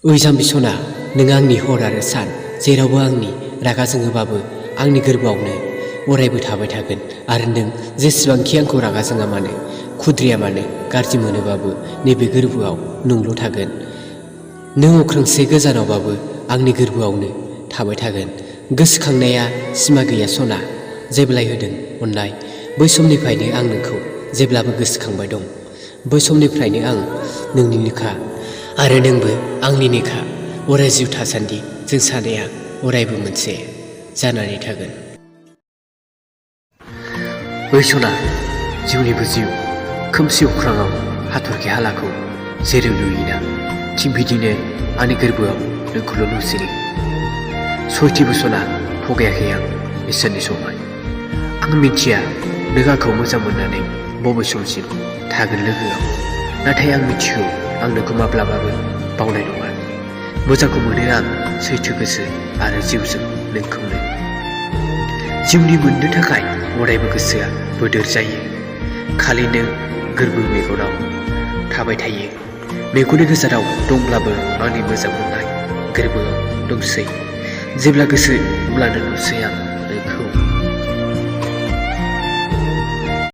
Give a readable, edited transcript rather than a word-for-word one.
ओइ जाम्बि सना, नों आंनि हर आरो सान, जेरावबो आंनि रागा जोङोबाबो आंनि गोरबोआवनो अरायबो थाबाय थागोन आरो नों जेसेबांखि आंखौ रागा जोङा मानो, खुद्रिया मानो, गाज्रि मोनोबाबो नैबे गोरबोआव नोंल' थागोन। नों अख्रांसे गोजानावबाबो आंनि गोरबोआवनो थाबाय थागोन। गोसोखांनाया सिमा गैया सना, जेब्लाय होदों अननाय, बै समनिफ्रायनो आं नोंखौ जेब्लाबो गोसोखांबाय दं। बै समनिफ्रायनो आं नोंनिनोखा आरो नोंबो आंनिनोखा। अराय जिउ थासान्दि जों सानैया अरायबो मोनसे जानानै थागोन। ओइ सना, जिउनिबो जिउ, खोमसि अख्राङाव हाथरखि हालाखौ जेरै नुयोना, थिग बिदिनो आंनि गोरबोआव नोंखौल' नुसिनो। सयथिबो सना, थगायाखै आं इसोरनि समाय। आं मिथिया नों आंखौ मोजां मोननानै बबे समसिम थागोन लोगोआव, नाथाय आं मिथिगौ आं नोंखौ माब्लाबाबो बावनाय नङा। मोजांखौ मोनो आं सैथो गोसो आरो जिउजों नोंखौनो। जिउनि मोननो थाखाय अरायबो गोसोआ बोदोर जायो। खालि नों गोरबो मेगनाव थाबाय थायो। मेगननि गोजानाव दंब्लाबो आंनि मोजां मोननाय गोरबोआव दंसै। जेब्ला गोसो अब्लानो नुसै आं